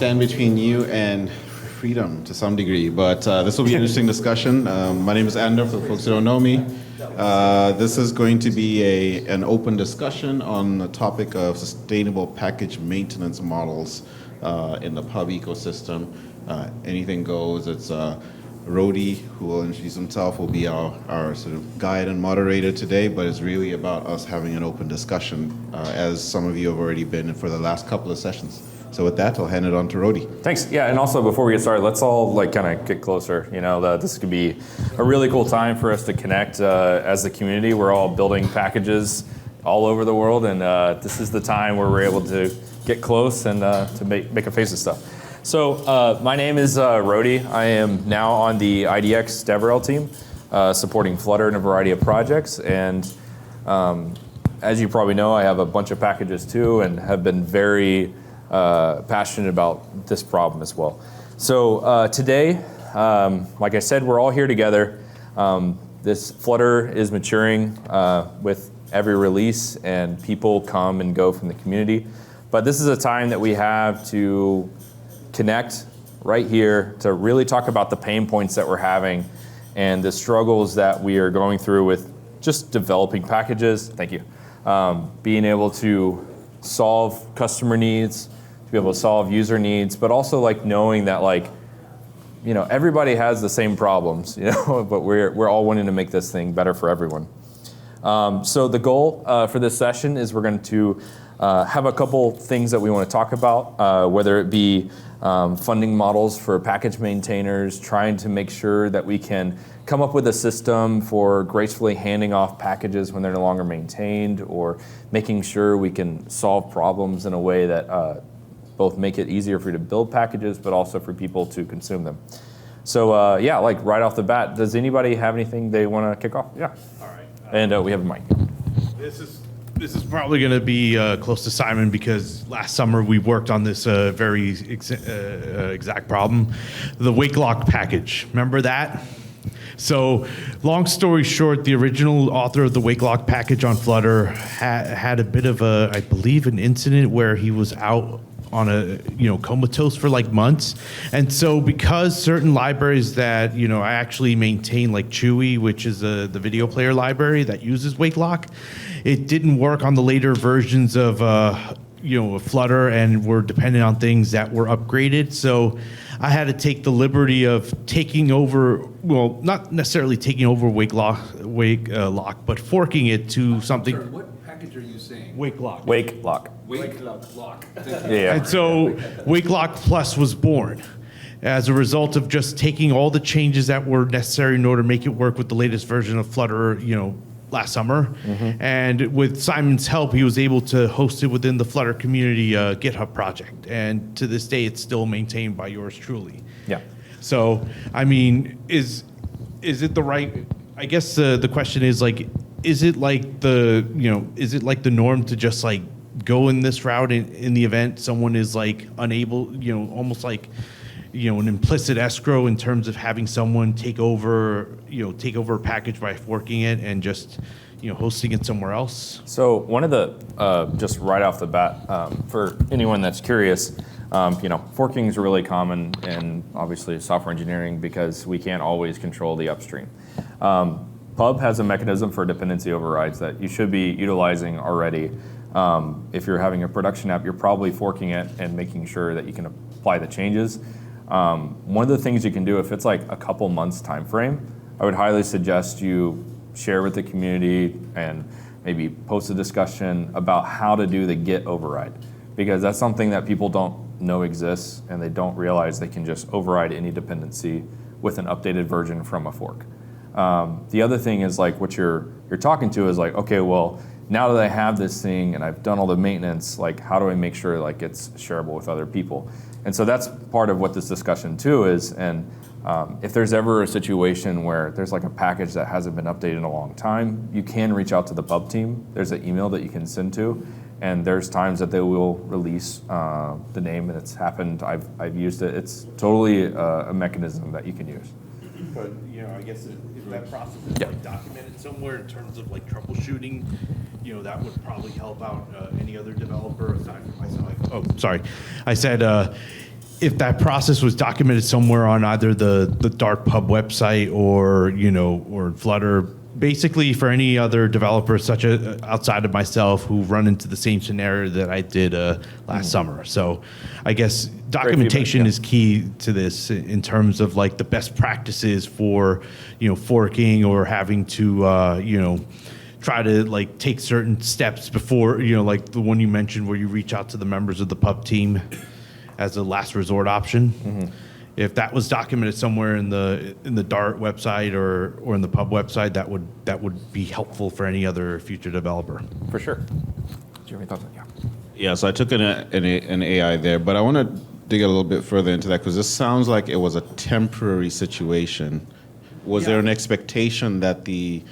stand between you and freedom to some degree, but this will be an interesting discussion. My name is Ander, for the folks who don't know me. This is going to be an open discussion on the topic of sustainable package maintenance models in the pub ecosystem. Anything goes. It's Rody, who will introduce himself, will be our sort of guide and moderator today, but it's really about us having an open discussion, as some of you have already been for the last couple of sessions. So with that, I'll hand it on to Rody. Thanks. Yeah, and also before we get started, let's all kind of get closer. This could be a really cool time for us to connect as a community. We're all building packages all over the world, and this is the time where we're able to get close and to make a face of stuff. So my name is Rody. I am now on the IDX DevRel team, supporting Flutter in a variety of projects. And as you probably know, I have a bunch of packages too, and have been very passionate about this problem as well. So today, like I said, we're all here together. This Flutter is maturing with every release, and people come and go from the community. But this is a time that we have to connect right here to really talk about the pain points that we're having and the struggles that we are going through with just developing packages. Thank you. Being able to solve customer needs, to be able to solve user needs, but also knowing that everybody has the same problems, but we're all wanting to make this thing better for everyone. So the goal for this session is we're going to have a couple things that we want to talk about, whether it be funding models for package maintainers, trying to make sure that we can come up with a system for gracefully handing off packages when they're no longer maintained, or making sure we can solve problems in a way that both make it easier for you to build packages, but also for people to consume them. So right off the bat, does anybody have anything they want to kick off? Yeah. All right. And we have a mic. This is probably going to be close to Simon, because last summer we worked on this very exact problem, the wake lock package. Remember that? So, long story short, the original author of the wake lock package on Flutter had a bit of I believe, an incident where he was out on a comatose for months, and so because certain libraries that I actually maintain, like Chewy, which is the video player library that uses wakelock, it didn't work on the later versions of Flutter, and we're dependent on things that were upgraded. So I had to take the liberty of taking over, well, not necessarily taking over wakelock, but forking it to something. Sorry, what package are you saying? Wakelock. Wakelock. Wakelock. Yeah. And so Wakelock Plus was born as a result of just taking all the changes that were necessary in order to make it work with the latest version of Flutter, last summer. Mm-hmm. And with Simon's help, he was able to host it within the Flutter community GitHub project. And to this day, it's still maintained by yours truly. Yeah. So, I mean, is it the right? I guess the question is is it like the norm to just go in this route in the event someone is unable, almost an implicit escrow in terms of having someone take over a package by forking it and just hosting it somewhere else? So one of the just right off the bat, for anyone that's curious, forking is really common in obviously software engineering because we can't always control the upstream. Pub has a mechanism for dependency overrides that you should be utilizing already. If you're having a production app, you're probably forking it and making sure that you can apply the changes. One of the things you can do, if it's a couple months time frame, I would highly suggest you share with the community and maybe post a discussion about how to do the Git override, because that's something that people don't know exists, and they don't realize they can just override any dependency with an updated version from a fork. The other thing is what you're talking to is okay, well, now that I have this thing and I've done all the maintenance, how do I make sure it's shareable with other people? And so that's part of what this discussion too is. And if there's ever a situation where there's a package that hasn't been updated in a long time, you can reach out to the pub team. There's an email that you can send to, and there's times that they will release the name, and it's happened. I've used it. It's totally a mechanism that you can use. But I guess if that process is documented somewhere in terms of troubleshooting, that would probably help out any other developer aside from myself. Oh, sorry. I said if that process was documented somewhere on either the Dart Pub website or or Flutter, basically for any other developer such as outside of myself who run into the same scenario that I did last summer. So I guess documentation is key to this in terms of like the best practices for forking or having to try to like take certain steps before like the one you mentioned where you reach out to the members of the pub team as a last resort option. Mm-hmm. If that was documented somewhere in the Dart website or in the pub website, that would be helpful for any other future developer. For sure. Do you have any thoughts on that? Yeah, so I took an AI there, but I want to dig a little bit further into that because this sounds like it was a temporary situation. Was there an expectation that the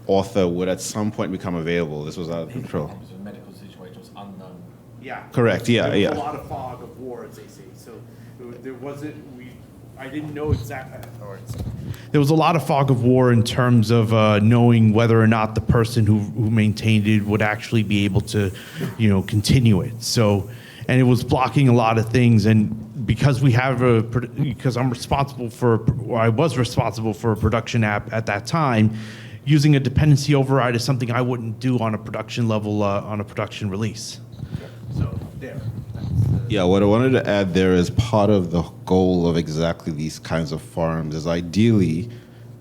author would at some point become available? This was out of control. The medical situation was unknown. Yeah. Correct. Yeah. There was Yeah. a lot of fog of war, as they say. So there wasn't. I didn't know exactly. There was a lot of fog of war in terms of knowing whether or not the person who maintained it would actually be able to, continue it. So, and it was blocking a lot of things. And because because I'm responsible or I was responsible for a production app at that time, using a dependency override is something I wouldn't do on a production level on a production release. So there. Yeah, what I wanted to add there is part of the goal of exactly these kinds of farms is ideally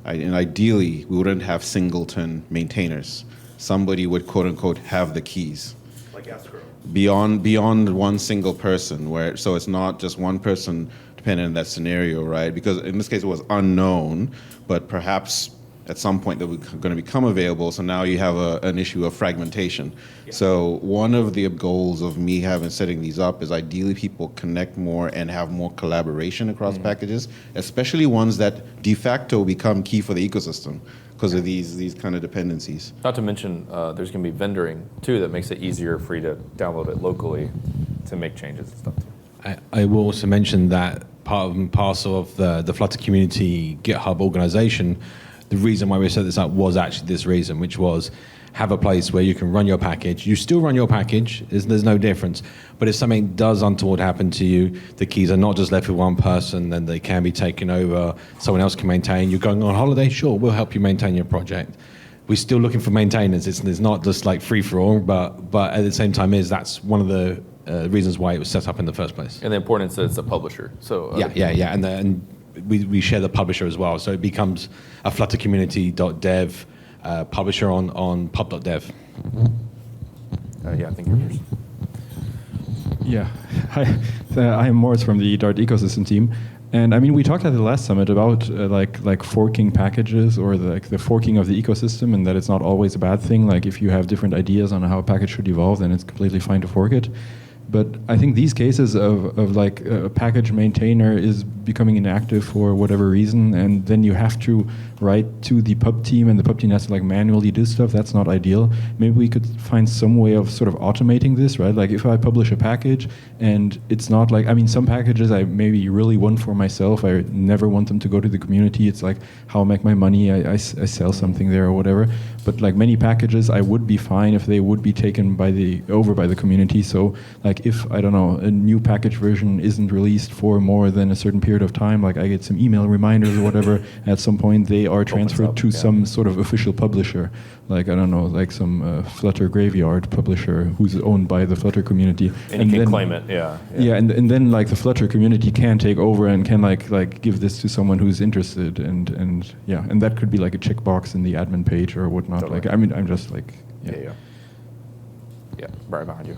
we wouldn't have singleton maintainers. Somebody would quote unquote have the keys. Like escrow. Beyond one single person, so it's not just one person dependent on that scenario, right? Because in this case it was unknown, but perhaps at some point they're going to become available. So now you have an issue of fragmentation. Yeah. So one of the goals of me setting these up is ideally people connect more and have more collaboration across packages, especially ones that de facto become key for the ecosystem because of these kind of dependencies. Not to mention, there's going to be vendoring too that makes it easier for you to download it locally to make changes and stuff too. I will also mention that part and parcel of the Flutter community GitHub organization, the reason why we set this up was actually this reason, which was have a place where you can run your package. You still run your package, there's no difference. But if something does untoward happen to you, the keys are not just left with one person, then they can be taken over, someone else can maintain. You're going on holiday, sure, we'll help you maintain your project. We're still looking for maintainers. It's not just like free for all, but at the same time that's one of the reasons why it was set up in the first place. And the importance that it's a publisher. So yeah. And we share the publisher as well, so it becomes a fluttercommunity.dev publisher on pub.dev. I think you're yours. Yeah, hi, I'm Morris from the Dart ecosystem team, and I mean we talked at the last summit about like forking packages or the forking of the ecosystem, and that it's not always a bad thing. Like if you have different ideas on how a package should evolve, then it's completely fine to fork it. But I think these cases of like a package maintainer is becoming inactive for whatever reason, and then you have to write to the pub team, and the pub team has to like manually do stuff. That's not ideal. Maybe we could find some way of sort of automating this, right? Like if I publish a package and it's not like, I mean, some packages I maybe really want for myself. I never want them to go to the community. It's like how I make my money. I sell something there or whatever. But like many packages, I would be fine if they would be taken over by the community. So like if, I don't know, a new package version isn't released for more than a certain period of time, like I get some email reminders or whatever, at some point they are transferred to some sort of official publisher. Like, I don't know, like some Flutter graveyard publisher who's owned by the Flutter community. And you can claim it, yeah. Yeah, and then like the Flutter community can take over and can like give this to someone who's interested, and that could be like a checkbox in the admin page or whatnot. Totally. Like, I mean, I'm just like, Yeah, right behind you.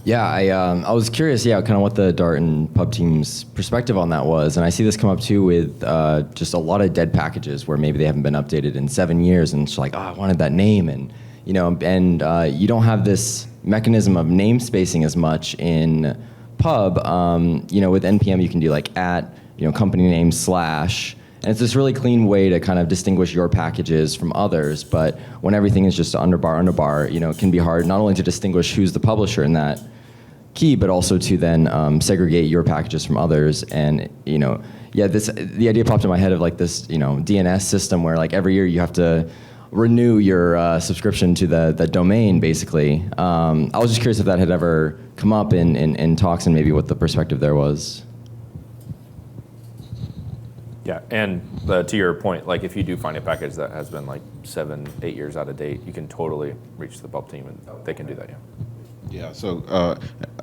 Yeah, I was curious, kind of what the Dart and pub team's perspective on that was, and I see this come up too with just a lot of dead packages where maybe they haven't been updated in 7 years, and it's like, I wanted that name, and you don't have this mechanism of namespacing as much in pub. With NPM you can do like @ company name / and it's this really clean way to kind of distinguish your packages from others. But when everything is just underbar, it can be hard not only to distinguish who's the publisher in that key, but also to then segregate your packages from others. And the idea popped in my head of like this, DNS system where like every year you have to renew your subscription to the domain, basically. I was just curious if that had ever come up in talks and maybe what the perspective there was. Yeah, and to your point, like if you do find a package that has been like 7, 8 years out of date, you can totally reach the pub team and they can do that, yeah. Yeah, so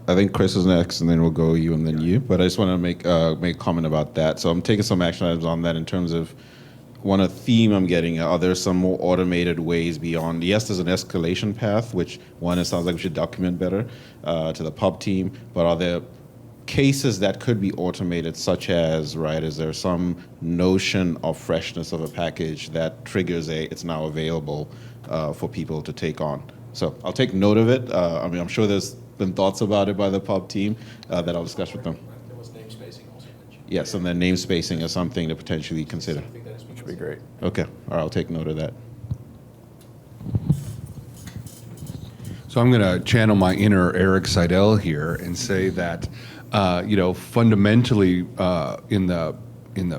I think Chris is next, and then we'll go you and then you. But I just want to make a comment about that. So I'm taking some action items on that in terms of a theme I'm getting. Are there some more automated ways beyond? Yes, there's an escalation path, which it sounds like we should document better to the pub team. But are there cases that could be automated, such as, right, is there some notion of freshness of a package that triggers it's now available for people to take on? So I'll take note of it. I'm sure there's been thoughts about it by the pub team that I'll discuss with them. There was name spacing also mentioned. Yes, and then name spacing is something to potentially consider. Which would be great. Okay, all right, I'll take note of that. So I'm going to channel my inner Eric Seidel here and say that, fundamentally in the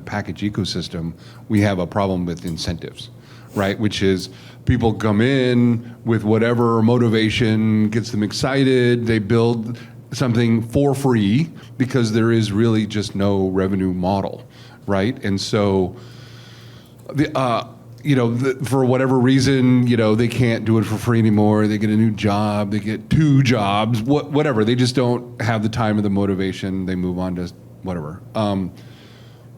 package ecosystem, we have a problem with incentives, right? Which is people come in with whatever motivation gets them excited. They build something for free because there is really just no revenue model, right? And so for whatever reason, they can't do it for free anymore. They get a new job, they get 2 jobs, whatever. They just don't have the time or the motivation. They move on to whatever.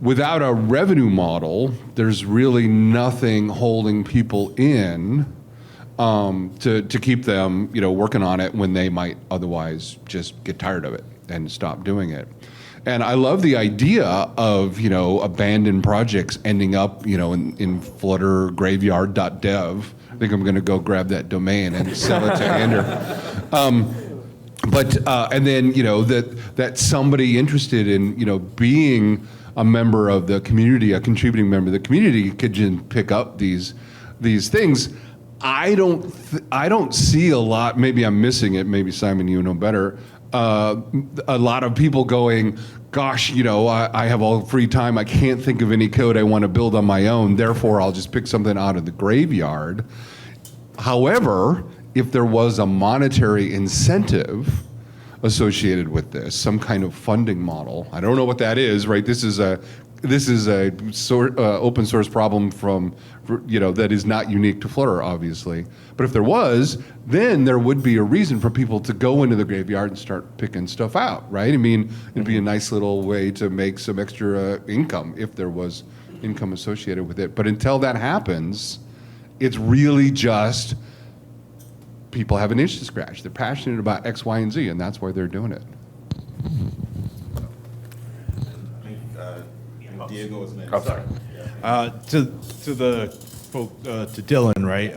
Without a revenue model, there's really nothing holding people in to keep them, working on it when they might otherwise just get tired of it and stop doing it. And I love the idea of, abandoned projects ending up, in fluttergraveyard.dev. I think I'm going to go grab that domain and sell it to Ander. And then, that somebody interested in, being a member of the community, a contributing member of the community, could just pick up these things. I don't see a lot. Maybe I'm missing it. Maybe Simon, you know better. A lot of people going, gosh, I have all free time. I can't think of any code I want to build on my own. Therefore, I'll just pick something out of the graveyard. However, if there was a monetary incentive associated with this, some kind of funding model, I don't know what that is, right? This is a open source problem that is not unique to Flutter, obviously. But if there was, then there would be a reason for people to go into the graveyard and start picking stuff out, right? I mean, it'd be a nice little way to make some extra income if there was income associated with it. But until that happens, it's really just people have an itch to scratch. They're passionate about X, Y, and Z, and that's why they're doing it. Diego is next. Oh, sorry. To Dylan, right?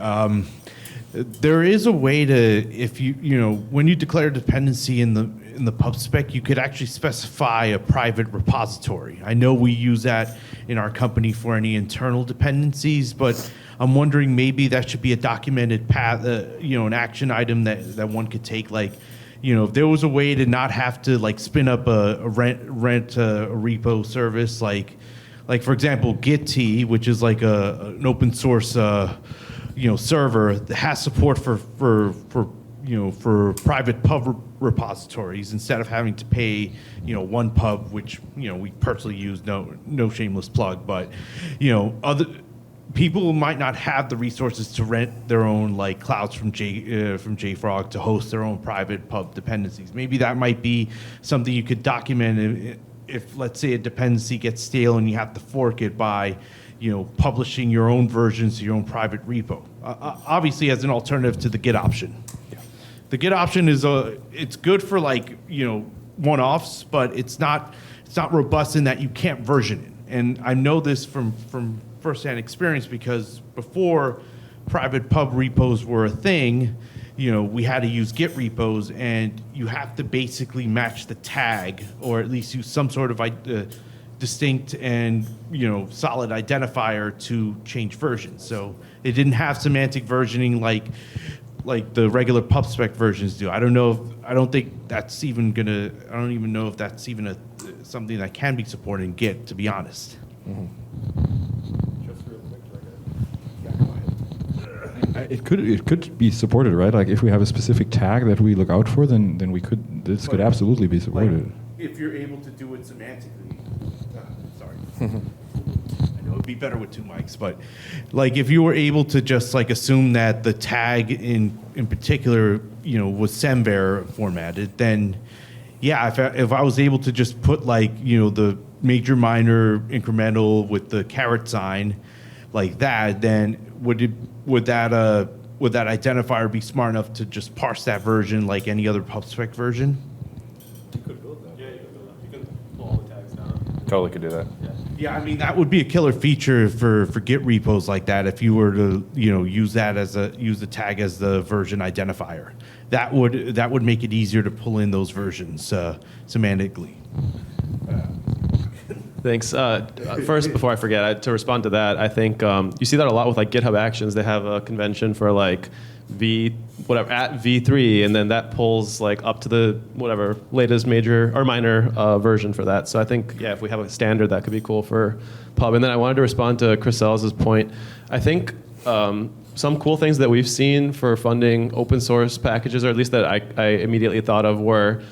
There is a way to, if when you declare dependency in the pub spec, you could actually specify a private repository. I know we use that in our company for any internal dependencies, but I'm wondering maybe that should be a documented path, an action item that one could take, like, if there was a way to not have to spin up a rent a repo service, like for example, Git, which is like an open source server that has support for private pub repositories instead of having to pay one pub, which we personally use, no shameless plug, but other people might not have the resources to rent their own clouds from JFrog to host their own private pub dependencies. Maybe that might be something you could document if let's say a dependency gets stale and you have to fork it by publishing your own versions to your own private repo. Obviously as an alternative to the Git option. Yeah. The Git option is it's good for one-offs, but it's not robust in that you can't version it. And I know this from firsthand experience because before private pub repos were a thing, we had to use Git repos, and you have to basically match the tag or at least use some sort of distinct and solid identifier to change versions. So it didn't have semantic versioning like the regular pub spec versions do. I don't even know if that's even something that can be supported in Git, to be honest. Mm-hmm. It could be supported, right? Like if we have a specific tag that we look out for, then this could absolutely be supported. If you're able to do it semantically, sorry. I know it'd be better with two mics, but like if you were able to just like assume that the tag in particular, was semver formatted, then yeah, if I was able to just put like, the major, minor, incremental with the caret sign like that, then would that identifier be smart enough to just parse that version like any other PubSpec version? You could build that. Yeah, you could build that. You can pull all the tags down. Totally could do that. Yeah, I mean that would be a killer feature for Git repos like that. If you were to use the tag as the version identifier, that would make it easier to pull in those versions semantically. Thanks. First, before I forget, to respond to that, I think you see that a lot with like GitHub Actions. They have a convention for like at V3, and then that pulls like up to the whatever latest major or minor version for that. So I think if we have a standard, that could be cool for Pub. And then I wanted to respond to Chris Sells' point. I think some cool things that we've seen for funding open source packages, or at least that I immediately thought of, were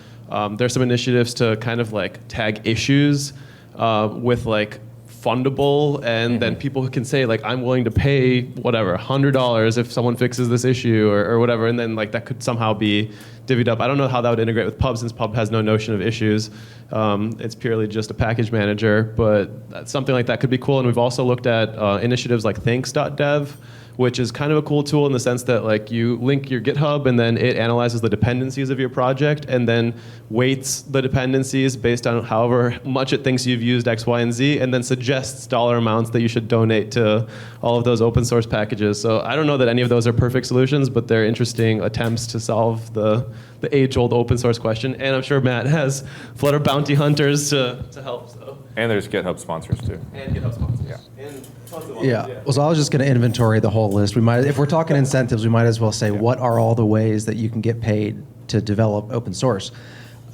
there's some initiatives to kind of like tag issues with like fundable, and then people can say like, I'm willing to pay whatever $100 if someone fixes this issue or whatever, and then like that could somehow be divvied up. I don't know how that would integrate with Pub, since Pub has no notion of issues. It's purely just a package manager, but something like that could be cool. And we've also looked at initiatives like thanks.dev, which is kind of a cool tool in the sense that like you link your GitHub and then it analyzes the dependencies of your project and then weights the dependencies based on however much it thinks you've used X, Y, and Z, and then suggests dollar amounts that you should donate to all of those open source packages. So I don't know that any of those are perfect solutions, but they're interesting attempts to solve the age-old open source question. And I'm sure Matt has Flutter bounty hunters to help. So. And there's GitHub sponsors too. And GitHub sponsors. Yeah. And tons of others. Yeah. Well, so I was just going to inventory the whole list. If we're talking incentives, we might as well say what are all the ways that you can get paid to develop open source.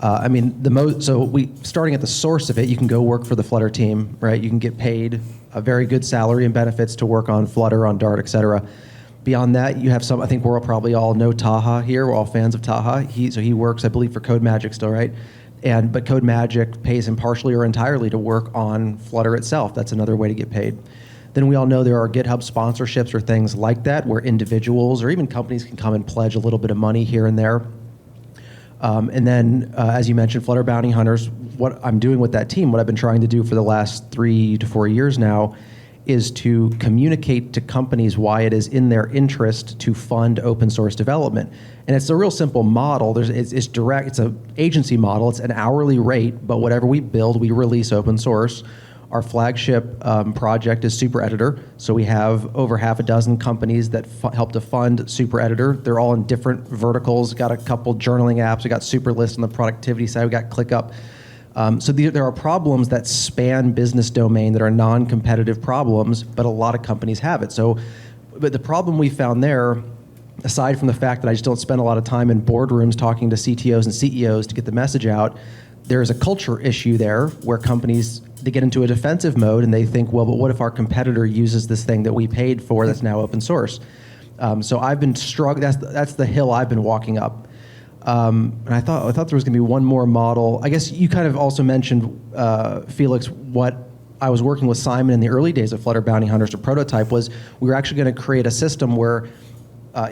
I mean, starting at the source of it, you can go work for the Flutter team, right? You can get paid a very good salary and benefits to work on Flutter, on Dart, et cetera. Beyond that, you have I think we're probably all know Taha here. We're all fans of Taha. He works, I believe, for CodeMagic still, right? But CodeMagic pays him partially or entirely to work on Flutter itself. That's another way to get paid. Then we all know there are GitHub sponsorships or things like that where individuals or even companies can come and pledge a little bit of money here and there. And then, as you mentioned, Flutter Bounty Hunters, what I'm doing with that team, what I've been trying to do for the last 3 to 4 years now, is to communicate to companies why it is in their interest to fund open source development. And it's a real simple model. It's direct. It's an agency model. It's an hourly rate, but whatever we build, we release open source. Our flagship project is Super Editor. So we have over half a dozen companies that help to fund Super Editor. They're all in different verticals. Got a couple journaling apps. We got Superlist on the productivity side. We got ClickUp. So there are problems that span business domain that are non-competitive problems, but a lot of companies have it. But the problem we found there, aside from the fact that I just don't spend a lot of time in boardrooms talking to CTOs and CEOs to get the message out, there's a culture issue there where companies, they get into a defensive mode and they think, well, but what if our competitor uses this thing that we paid for that's now open source? So I've been struggling. That's the hill I've been walking up. And I thought there was going to be one more model. I guess you kind of also mentioned, Felix, what I was working with Simon in the early days of Flutter Bounty Hunters to prototype was we were actually going to create a system where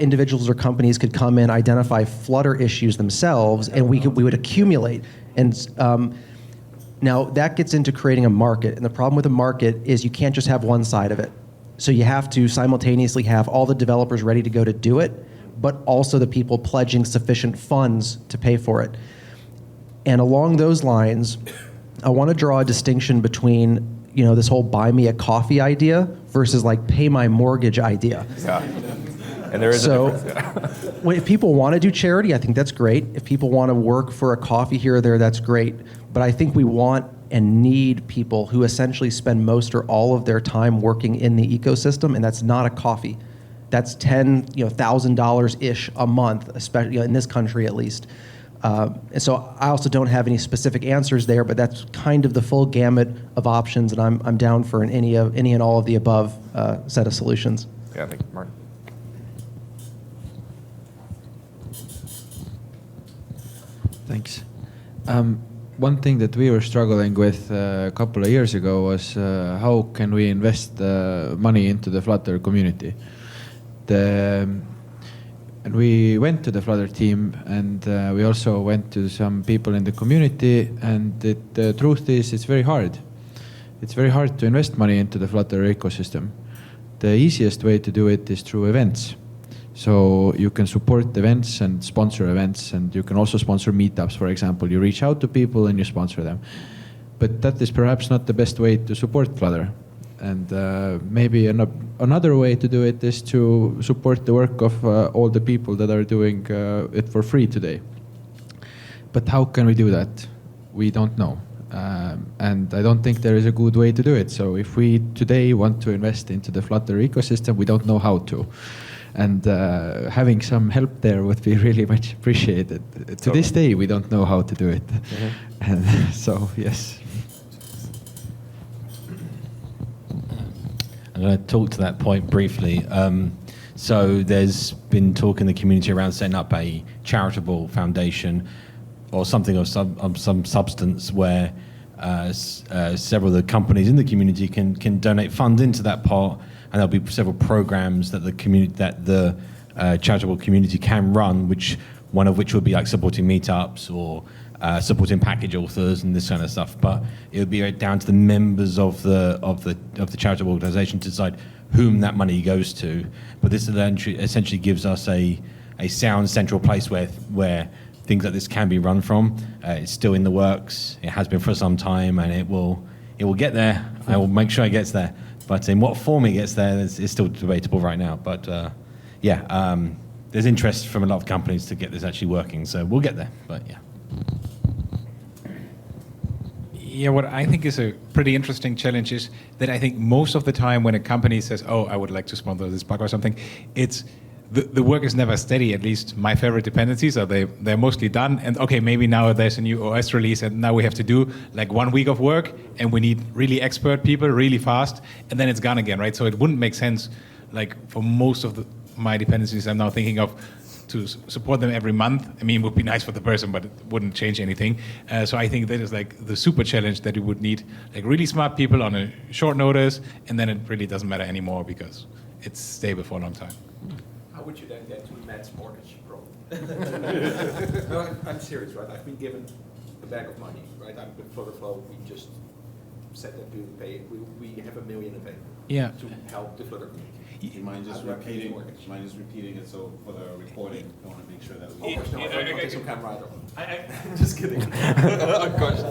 individuals or companies could come in, identify Flutter issues themselves, and we would accumulate. And now that gets into creating a market. And the problem with a market is you can't just have one side of it. So you have to simultaneously have all the developers ready to go to do it, but also the people pledging sufficient funds to pay for it. And along those lines, I want to draw a distinction between, this whole buy me a coffee idea versus like pay my mortgage idea. Yeah. And there is a difference. Yeah. If people want to do charity, I think that's great. If people want to work for a coffee here or there, that's great. But I think we want and need people who essentially spend most or all of their time working in the ecosystem, and that's not a coffee. That's $1,000-ish a month, especially in this country at least. And so I also don't have any specific answers there, but that's kind of the full gamut of options, and I'm down for any and all of the above set of solutions. Yeah, I think Martin. Thanks. One thing that we were struggling with a couple of years ago was how can we invest money into the Flutter community. And we went to the Flutter team, and we also went to some people in the community, and the truth is it's very hard. It's very hard to invest money into the Flutter ecosystem. The easiest way to do it is through events. So you can support events and sponsor events, and you can also sponsor meetups, for example. You reach out to people and you sponsor them. But that is perhaps not the best way to support Flutter. And maybe another way to do it is to support the work of all the people that are doing it for free today. But how can we do that? We don't know. And I don't think there is a good way to do it. So if we today want to invest into the Flutter ecosystem, we don't know how to. And having some help there would be really much appreciated. To this day, we don't know how to do it. And so, yes. I'm going to talk to that point briefly. So there's been talk in the community around setting up a charitable foundation or something of some substance where several of the companies in the community can donate funds into that pot, and there'll be several programs that the charitable community can run, one of which would be like supporting meetups or supporting package authors and this kind of stuff. But it would be down to the members of the charitable organization to decide whom that money goes to. But this essentially gives us a sound central place where things like this can be run from. It's still in the works. It has been for some time, and it will get there. I will make sure it gets there. But in what form it gets there is still debatable right now. But there's interest from a lot of companies to get this actually working. So we'll get there. But yeah. Yeah, what I think is a pretty interesting challenge is that I think most of the time when a company says, oh, I would like to sponsor this bug or something, it's the work is never steady. At least my favorite dependencies are they're mostly done. And okay, maybe now there's a new OS release and now we have to do like 1 week of work and we need really expert people really fast, and then it's gone again, right? So it wouldn't make sense, like for most of my dependencies I'm now thinking of, to support them every month. I mean, it would be nice for the person, but it wouldn't change anything. So I think that is like the super challenge that you would need, like really smart people on a short notice, and then it really doesn't matter anymore because it's stable for a long time. How would you then get to Matt's mortgage problem? No, I'm serious, right? I've been given a bag of money, right? I'm with Flutterflow. We just said that we would pay. We have $1 million available to help the Flutter community. Do you mind just repeating it so for the recording? I want to make sure that we. Of course, no. I take some camera out of I'm just kidding. Of course,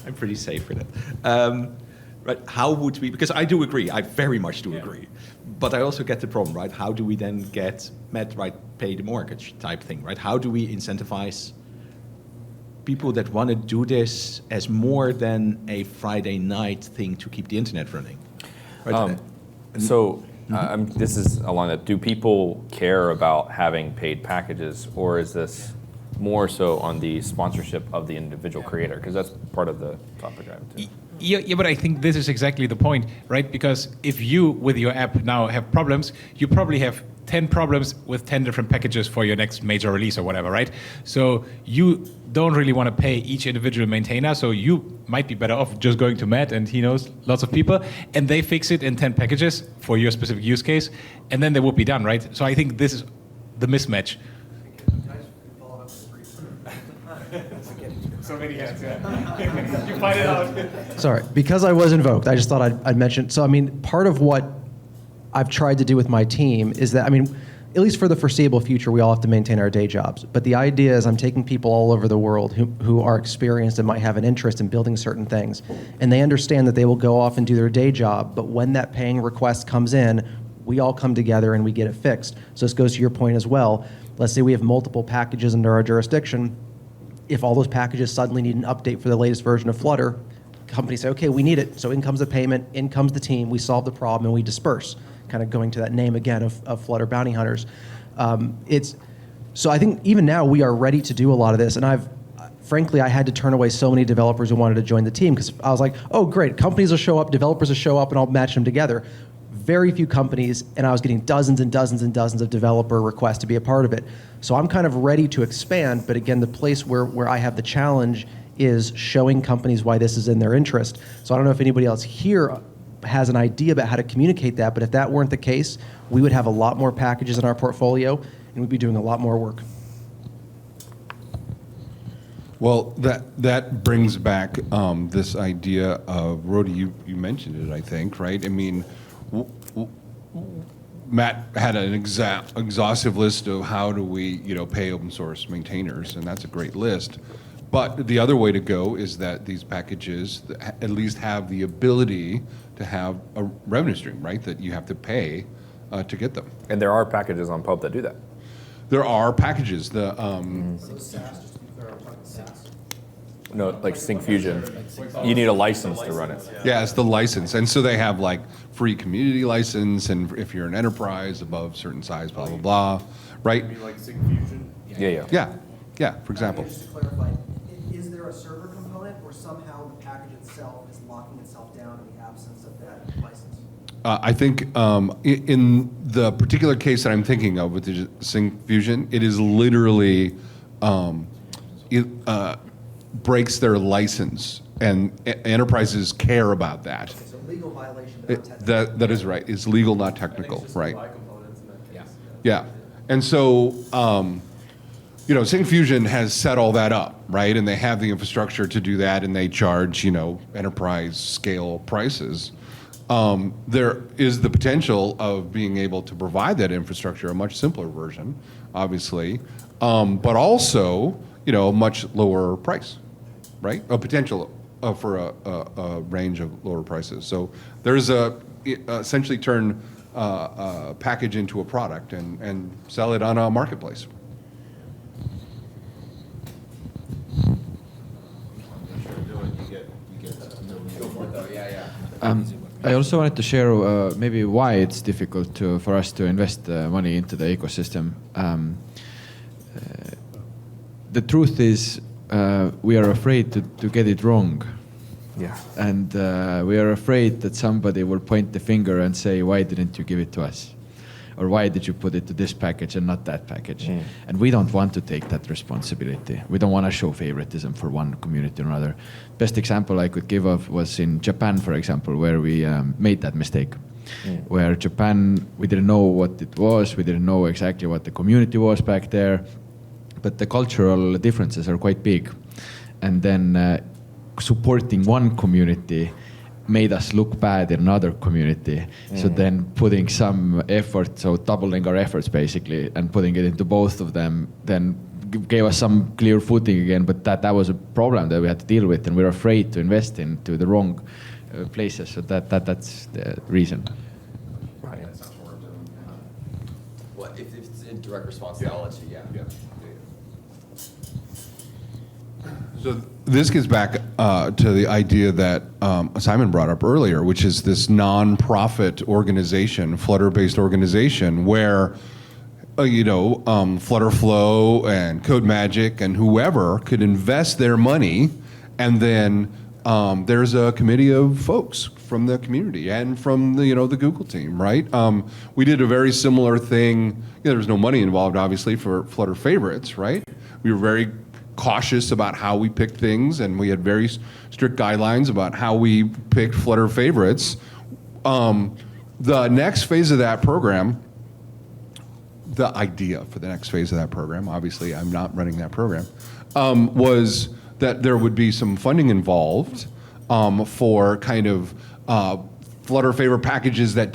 I'm pretty safe with it. Right? How would we? Because I do agree. I very much do agree. But I also get the problem, right? How do we then get Matt right pay the mortgage type thing, right? How do we incentivize people that want to do this as more than a Friday night thing to keep the internet running? Right? This is along that. Do people care about having paid packages, or is this more so on the sponsorship of the individual creator? Because that's part of the topic I have too. Yeah, but I think this is exactly the point, right? Because if you, with your app now have problems, you probably have 10 problems with 10 different packages for your next major release or whatever, right? So you don't really want to pay each individual maintainer, so you might be better off just going to Matt, and he knows lots of people, and they fix it in 10 packages for your specific use case, and then they would be done, right? So I think this is the mismatch. So many hands, yeah. You find it out. Sorry, because I was invoked, I just thought I'd mention. So, I mean, part of what I've tried to do with my team is that, I mean, at least for the foreseeable future, we all have to maintain our day jobs. But the idea is I'm taking people all over the world who are experienced and might have an interest in building certain things. And they understand that they will go off and do their day job. But when that paying request comes in, we all come together and we get it fixed. So this goes to your point as well. Let's say we have multiple packages under our jurisdiction. If all those packages suddenly need an update for the latest version of Flutter, companies say, okay, we need it. So in comes the payment, in comes the team, we solve the problem, and we disperse. Kind of going to that name again of Flutter Bounty Hunters. So I think even now we are ready to do a lot of this. And frankly, I had to turn away so many developers who wanted to join the team because I was like, oh, great, companies will show up, developers will show up, and I'll match them together. very few companies, and I was getting dozens and dozens and dozens of developer requests to be a part of it. So I'm kind of ready to expand, but again, the place where I have the challenge is showing companies why this is in their interest. So I don't know if anybody else here has an idea about how to communicate that, but if that weren't the case, we would have a lot more packages in our portfolio, and we'd be doing a lot more work. Well, that brings back this idea of, Rody, you mentioned it, I think, right? I mean, Matt had an exhaustive list of how do we, pay open source maintainers, and that's a great list. But the other way to go is that these packages at least have the ability to have a revenue stream, right? That you have to pay to get them. And there are packages on Pub that do that. There are packages. No, like Sync Fusion. You need a license to run it. Yeah, it's the license. And so they have like free community license, and if you're an enterprise above certain size, blah, blah, blah, right? You mean like Sync Fusion? Yeah, for example. Just to clarify, is there a server component, or somehow the package itself is locking itself down in the absence of that license? I think in the particular case that I'm thinking of with the Sync Fusion, it is literally breaks their license, and enterprises care about that. It's a legal violation, but not technical. That is right. It's legal, not technical, right? Yeah. And so, Sync Fusion has set all that up, right? And they have the infrastructure to do that, and they charge, enterprise scale prices. There is the potential of being able to provide that infrastructure, a much simpler version, obviously, but also, a much lower price, right? A potential for a range of lower prices. So there's essentially turn a package into a product and sell it on a marketplace. I also wanted to share maybe why it's difficult for us to invest money into the ecosystem. The truth is, we are afraid to get it wrong. Yeah. And we are afraid that somebody will point the finger and say, why didn't you give it to us? Or why did you put it to this package and not that package? And we don't want to take that responsibility. We don't want to show favoritism for one community or another. Best example I could give of was in Japan, for example, where we made that mistake. Where Japan, we didn't know what it was, we didn't know exactly what the community was back there, but the cultural differences are quite big. And then supporting one community made us look bad in another community. So then putting some effort, so doubling our efforts basically, and putting it into both of them, then gave us some clear footing again, but that was a problem that we had to deal with, and we were afraid to invest into the wrong places. So that's the reason. Right. Well, if it's in direct response to LSU, yeah. So this gets back to the idea that Simon brought up earlier, which is this non-profit organization, Flutter-based organization, where Flutterflow and CodeMagic and whoever could invest their money, and then there's a committee of folks from the community and from the Google team, right? We did a very similar thing. There was no money involved, obviously, for Flutter favorites, right? We were very cautious about how we picked things, and we had very strict guidelines about how we picked Flutter favorites. The next phase of that program, the idea for the next phase of that program, obviously I'm not running that program, was that there would be some funding involved for kind of Flutter favorite packages that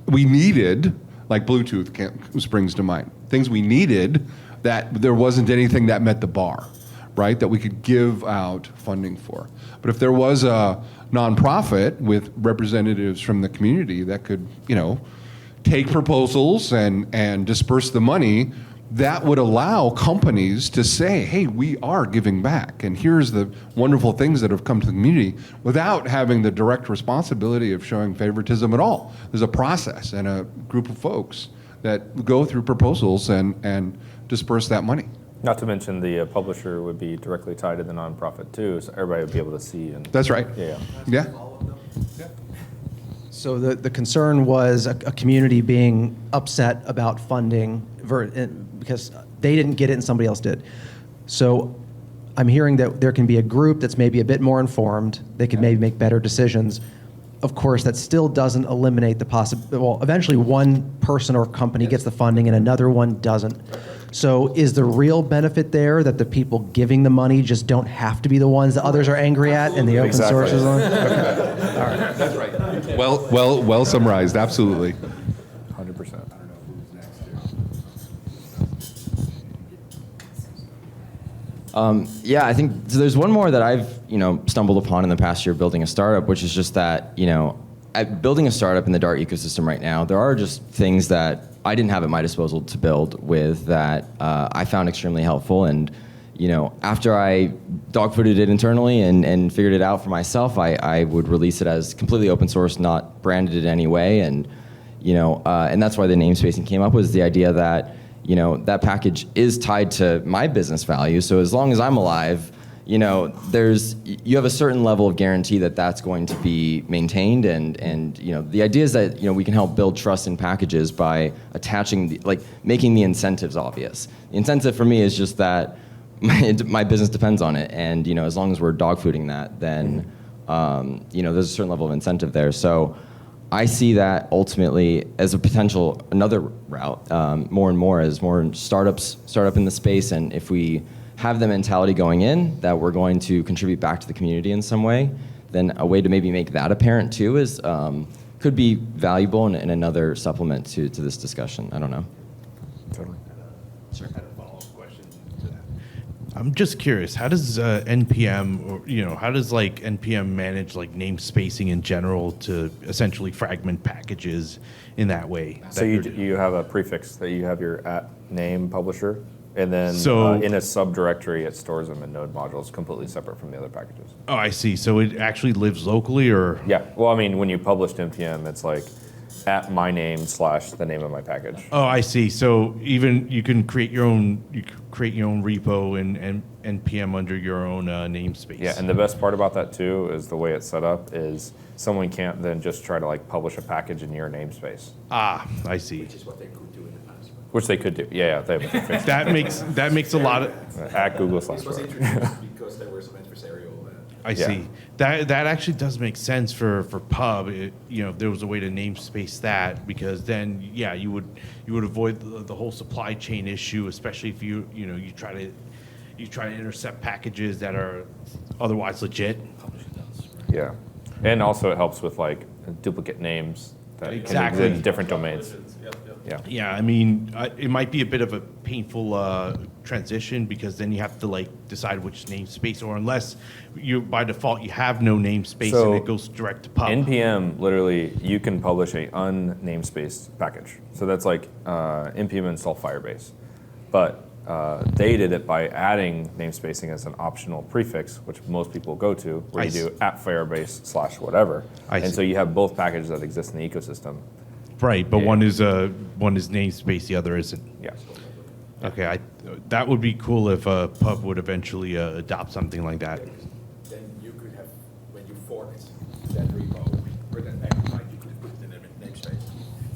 we needed, like Bluetooth springs to mind, things we needed that there wasn't anything that met the bar, right, that we could give out funding for. But if there was a nonprofit with representatives from the community that could, take proposals and disperse the money, that would allow companies to say, hey, we are giving back, and here's the wonderful things that have come to the community, without having the direct responsibility of showing favoritism at all. There's a process and a group of folks that go through proposals and disperse that money. Not to mention the publisher would be directly tied to the nonprofit too, so everybody would be able to see. And that's right. Yeah. So the concern was a community being upset about funding because they didn't get it and somebody else did. So I'm hearing that there can be a group that's maybe a bit more informed. They could maybe make better decisions. Of course, that still doesn't eliminate the possibility. Well, eventually one person or company gets the funding and another one doesn't. So is the real benefit there that the people giving the money just don't have to be the ones that others are angry at and the open source is on? Okay. All right. That's right. Well summarized. Absolutely. 100%. Yeah, I think so. There's one more that I've stumbled upon in the past year building a startup, which is just that at building a startup in the Dart ecosystem right now, there are just things that I didn't have at my disposal to build with that I found extremely helpful. And after I dogfooded it internally and figured it out for myself, I would release it as completely open source, not branded in any way. And and that's why the namespacing came up, was the idea that that package is tied to my business value. So as long as I'm alive, you have a certain level of guarantee that that's going to be maintained. And the idea is that we can help build trust in packages by attaching making the incentives obvious. The incentive for me is just that my business depends on it, and as long as we're dogfooding that, then there's a certain level of incentive there. So I see that ultimately as a potential another route, more and more, as more startups start up in the space, and if we have the mentality going in that we're going to contribute back to the community in some way, then a way to maybe make that apparent too is could be valuable and another supplement to this discussion. I don't know. Totally. Sure. I had a follow-up question to that. I'm just curious, how does NPM, or how does NPM manage name spacing in general to essentially fragment packages in that way? So you have a prefix that you have your @name publisher, and then in a subdirectory it stores them in node modules completely separate from the other packages. Oh, I see. So it actually lives locally, or? Yeah. Well, I mean, when you publish to NPM, it's @my name / the name of my package. Oh, I see. So even you can create your own repo and NPM under your own namespace. Yeah, and the best part about that too is the way it's set up is someone can't then just try to publish a package in your namespace. Ah, I see. Which is what they could do in the past. Which they could do. Yeah, they fixed that makes a lot of @Google / This was introduced because there were some adversarial. I see. That actually does make sense for pub. If there was a way to namespace that, because then you would avoid the whole supply chain issue, especially if you try to intercept packages that are otherwise legit. Yeah, and also it helps with duplicate names that Exactly. in different domains. Yeah. Yeah, I mean, it might be a bit of a painful transition, because then you have to decide which namespace, or unless you by default you have no namespace and it goes direct to pub. NPM, literally, you can publish a unnamespaced package. So that's npm install Firebase. But they did it by adding namespacing as an optional prefix, which most people go to, where you do @firebase / whatever. So you have both packages that exist in the ecosystem. Right, but one is namespace, the other isn't. Yeah. Okay, that would be cool if pub would eventually adopt something like that. Then you could have, when you forked that repo or that package, you could have put it in a namespace.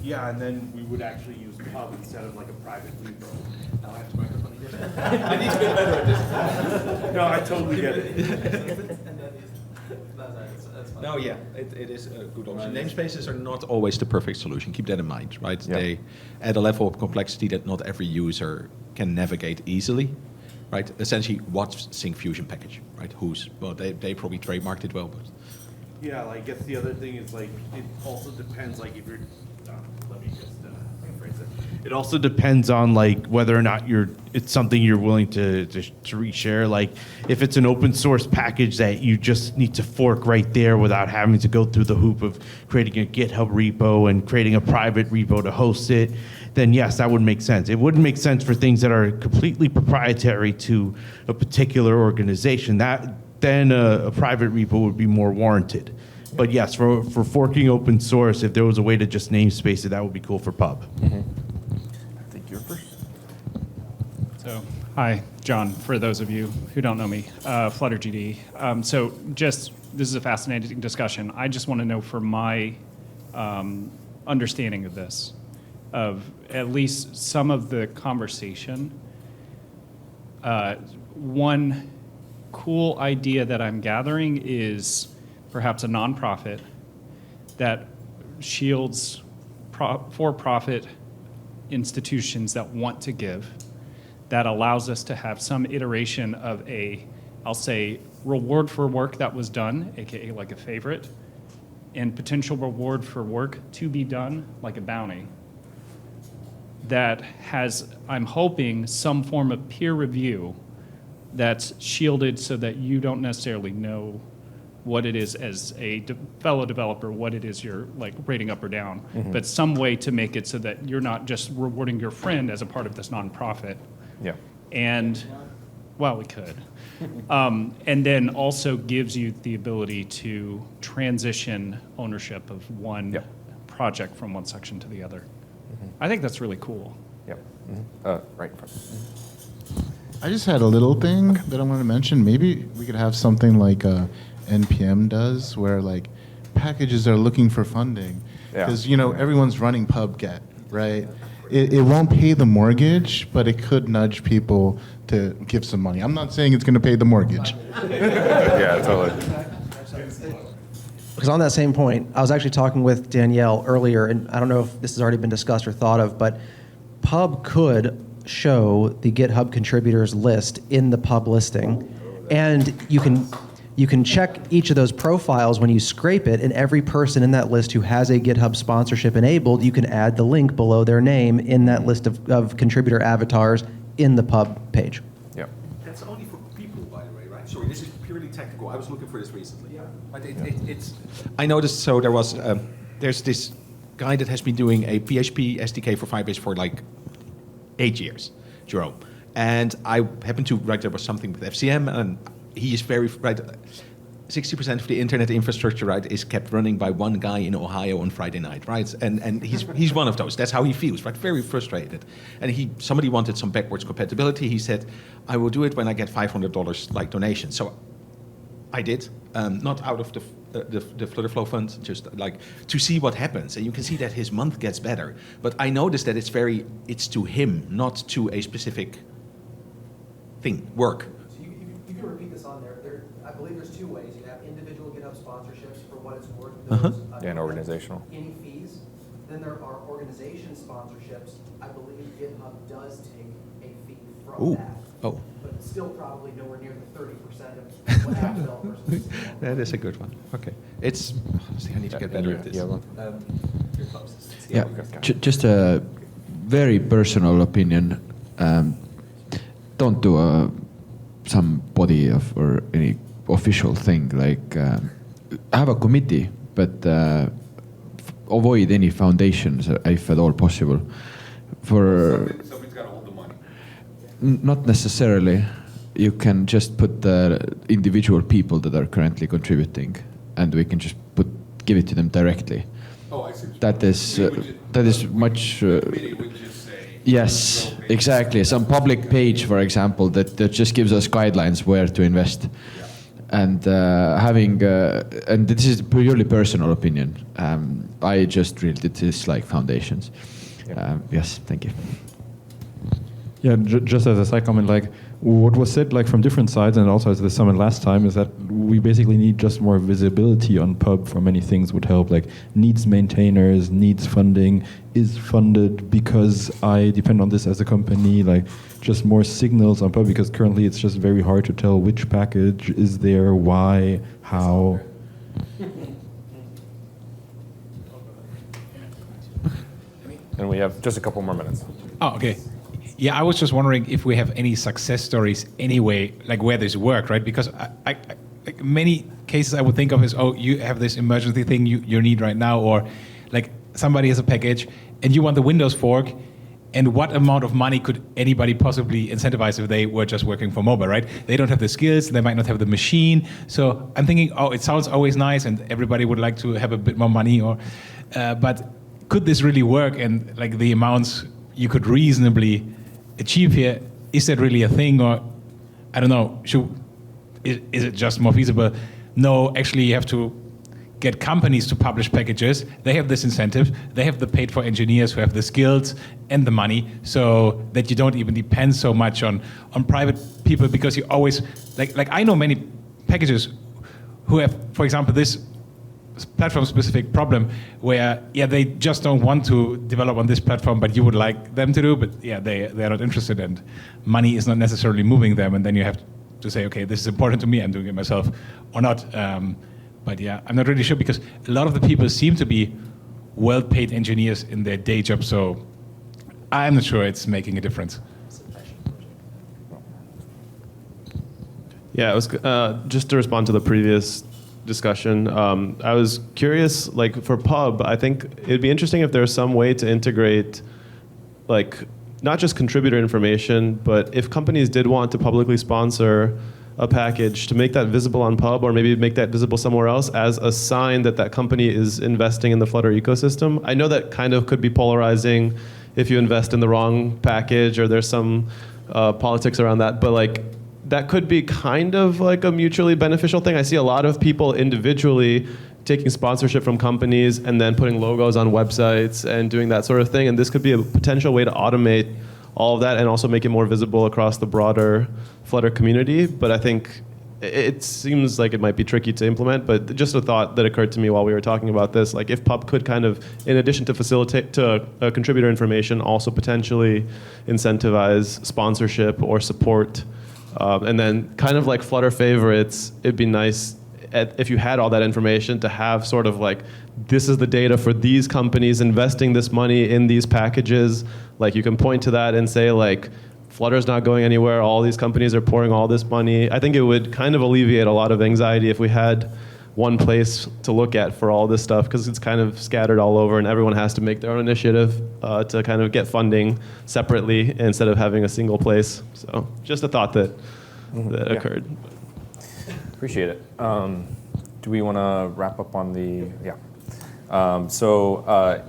Yeah, and then we would actually use pub instead of a private repo. Now I have to microphone again. I need to get better at this. No, I totally get it. No, yeah, it is a good option. Namespaces are not always the perfect solution. Keep that in mind, right? Yeah. They add a level of complexity that not every user can navigate easily, right? Essentially, what's Syncfusion package, right? Whose? Well, they probably trademarked it well, but Yeah, I guess the other thing is it also depends if you're. Let me just rephrase it. It also depends on whether or not it's something you're willing to reshare. If it's an open source package that you just need to fork right there without having to go through the hoop of creating a GitHub repo and creating a private repo to host it, then yes, that would make sense. It wouldn't make sense for things that are completely proprietary to a particular organization. Then a private repo would be more warranted. But yes, for forking open source, if there was a way to just namespace it, that would be cool for pub. I think you're first. So, hi, John, for those of you who don't know me, FlutterGD. This is a fascinating discussion. I just want to know for my understanding of this, of at least some of the conversation. One cool idea that I'm gathering is perhaps a nonprofit that shields for-profit institutions that want to give, that allows us to have some iteration of I'll say, reward for work that was done, aka like a favorite, and potential reward for work to be done, like a bounty, that has, I'm hoping, some form of peer review that's shielded so that you don't necessarily know what it is as a fellow developer, what it is you're like rating up or down, but some way to make it so that you're not just rewarding your friend as a part of this nonprofit. Yeah. And, well, we could. And then also gives you the ability to transition ownership of one project from one section to the other. I think that's really cool. Yep. Right in front. I just had a little thing that I wanted to mention. Maybe we could have something like NPM does, where like packages are looking for funding, because everyone's running PubGet, right? It won't pay the mortgage, but it could nudge people to give some money. I'm not saying it's going to pay the mortgage. Yeah, totally. Because on that same point, I was actually talking with Danielle earlier, and I don't know if this has already been discussed or thought of, but Pub could show the GitHub contributors list in the Pub listing, and you can check each of those profiles when you scrape it, and every person in that list who has a GitHub sponsorship enabled, you can add the link below their name in that list of contributor avatars in the Pub page. Yeah. That's only for people, by the way, right? Sorry, this is purely technical. I was looking for this recently. Yeah. But it's. I noticed. So there's this guy that has been doing a PHP SDK for Firebase for like 8 years, Jerome, and I happened to write there was something with FCM, and he is very right. 60% of the internet infrastructure, right, is kept running by one guy in Ohio on Friday night, right? And he's one of those. That's how he feels, right? Very frustrated. And somebody wanted some backwards compatibility. He said, "I will do it when I get $500 like donation." So I did, not out of the Flutterflow fund, just like to see what happens. And you can see that his month gets better. But I noticed that it's to him, not to a specific thing, work. You can repeat this on there. I believe there's two ways. You have individual GitHub sponsorships for what it's worth. And organizational. Any fees. Then there are organization sponsorships. I believe GitHub does take a fee from that. Oh. But it's still probably nowhere near the 30% of what app developers. That is a good one. Okay. I need to get better at this. Yeah, just a very personal opinion. Don't do some body or any official thing, like have a committee, but avoid any foundations if at all possible. Somebody's got to hold the money. Not necessarily. You can just put the individual people that are currently contributing, and we can just give it to them directly. Oh, I see. That is much. Yes, exactly. Some public page, for example, that just gives us guidelines where to invest. And and this is purely personal opinion. I just really dislike foundations. Yes, thank you. Yeah, just as a side comment, like what was said, like from different sides, and also at the summit last time, is that we basically need just more visibility on Pub for many things would help, like needs maintainers, needs funding, is funded because I depend on this as a company, like just more signals on Pub, because currently it's just very hard to tell which package is there, why, how. And we have just a couple more minutes. Oh, okay. Yeah, I was just wondering if we have any success stories anyway, like where this worked, right? Because I like many cases I would think of is, oh, you have this emergency thing you need right now, or like somebody has a package and you want the Windows fork, and what amount of money could anybody possibly incentivize if they were just working for mobile, right? They don't have the skills, they might not have the machine. So I'm thinking, oh, it sounds always nice and everybody would like to have a bit more money, or but could this really work? And like the amounts you could reasonably achieve here, is that really a thing? Or I don't know, is it just more feasible? No, actually you have to get companies to publish packages. They have this incentive. They have the paid for engineers who have the skills and the money, so that you don't even depend so much on private people, because you always, like I know many packages who have, for example, this platform-specific problem where, they just don't want to develop on this platform, but you would like them to do, but they're not interested, and money is not necessarily moving them, and then you have to say, okay, this is important to me, I'm doing it myself, or not. But I'm not really sure, because a lot of the people seem to be well-paid engineers in their day job, so I'm not sure it's making a difference. Yeah, it was just to respond to the previous discussion. I was curious, like for Pub, I think it'd be interesting if there's some way to integrate, like not just contributor information, but if companies did want to publicly sponsor a package, to make that visible on Pub, or maybe make that visible somewhere else as a sign that that company is investing in the Flutter ecosystem. I know that kind of could be polarizing if you invest in the wrong package, or there's some politics around that, but like that could be kind of like a mutually beneficial thing. I see a lot of people individually taking sponsorship from companies and then putting logos on websites and doing that sort of thing, and this could be a potential way to automate all of that and also make it more visible across the broader Flutter community. But I think it seems like it might be tricky to implement, but just a thought that occurred to me while we were talking about this, like if Pub could kind of, in addition to facilitate to contributor information, also potentially incentivize sponsorship or support, and then kind of like Flutter favorites, it'd be nice if you had all that information to have sort of like, this is the data for these companies investing this money in these packages. Like you can point to that and say like, Flutter's not going anywhere, all these companies are pouring all this money. I think it would kind of alleviate a lot of anxiety if we had one place to look at for all this stuff, because it's kind of scattered all over and everyone has to make their own initiative to kind of get funding separately instead of having a single place. So just a thought that occurred. Appreciate it. Do we want to wrap up on the,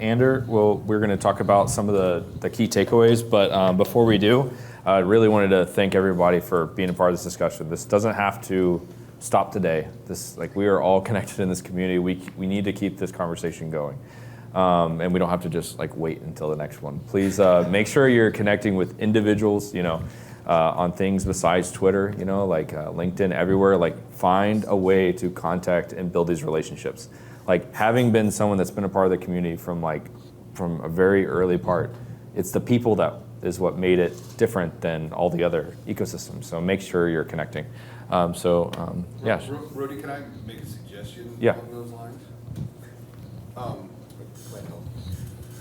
Ander, we're going to talk about some of the key takeaways, but before we do, I really wanted to thank everybody for being a part of this discussion. This doesn't have to stop today. We are all connected in this community. We need to keep this conversation going. And we don't have to just wait until the next one. Please make sure you're connecting with individuals, on things besides Twitter, LinkedIn, everywhere. Find a way to contact and build these relationships. Having been someone that's been a part of the community from a very early part, it's the people that is what made it different than all the other ecosystems. So make sure you're connecting. Yeah. Rudy, can I make a suggestion along those lines?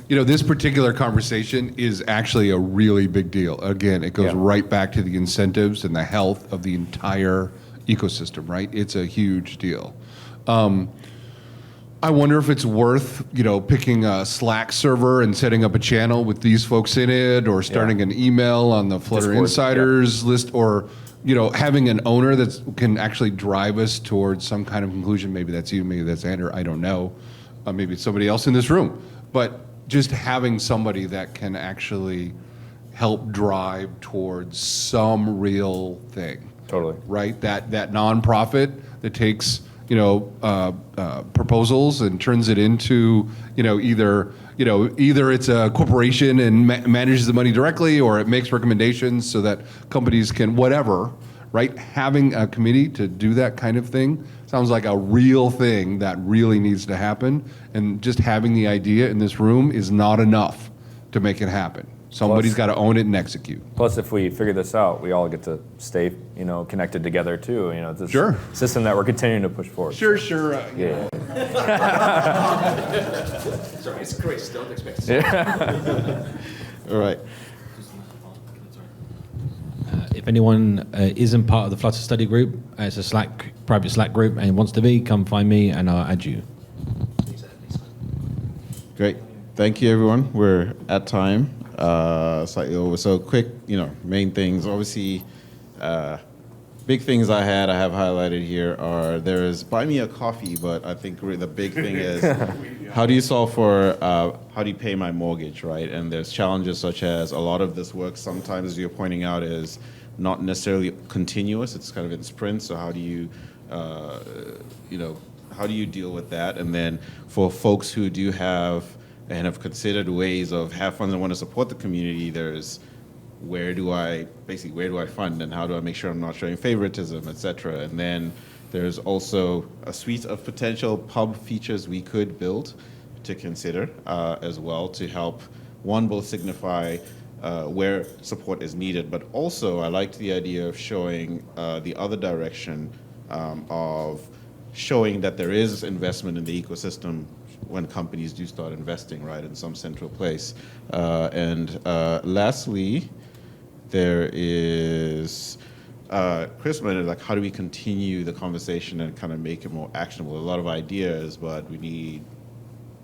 This particular conversation is actually a really big deal. Again, it goes right back to the incentives and the health of the entire ecosystem, right? It's a huge deal. I wonder if it's worth, picking a Slack server and setting up a channel with these folks in it, or starting an email on the Flutter Discord, Insiders list, or having an owner that can actually drive us towards some kind of conclusion. Maybe that's you, maybe that's Andrew, I don't know. Maybe it's somebody else in this room. But just having somebody that can actually help drive towards some real thing. Totally. Right? That nonprofit that takes proposals and turns it into either it's a corporation and manages the money directly, or it makes recommendations so that companies can whatever. Right? Having a committee to do that kind of thing sounds like a real thing that really needs to happen. And just having the idea in this room is not enough to make it happen. Somebody's got to own it and execute. Plus, if we figure this out, we all get to stay, connected together too. It's a system that we're continuing to push forward. Sure. Yeah. Sorry, it's Chris. Don't expect. All right. If anyone isn't part of the Flutter study group, it's a private Slack group, and wants to be, come find me and I'll add you. Great. Thank you, everyone. We're at time, slightly over. So quick, main things. Obviously, big things I have highlighted here are, there is buy me a coffee, but I think the big thing is how do you solve for, how do you pay my mortgage, right? And there's challenges such as a lot of this work sometimes, as you're pointing out, is not necessarily continuous. It's kind of in sprints. So how do you, how do you deal with that? And then for folks who do have and have considered ways of have funds and want to support the community, there's where do I fund and how do I make sure I'm not showing favoritism, et cetera. And then there's also a suite of potential pub features we could build to consider as well to help, one, both signify where support is needed, but also I liked the idea of showing the other direction of showing that there is investment in the ecosystem when companies do start investing, right, in some central place. And lastly, there is Chris mentioned, like, how do we continue the conversation and kind of make it more actionable? A lot of ideas, but we need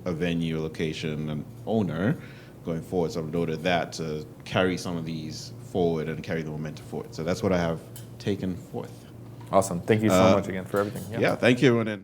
a venue, a location, an owner going forward. So I've noted that to carry some of these forward and carry the momentum forward. So that's what I have taken forth. Awesome. Thank you so much again for everything. Yeah, thank you, everyone.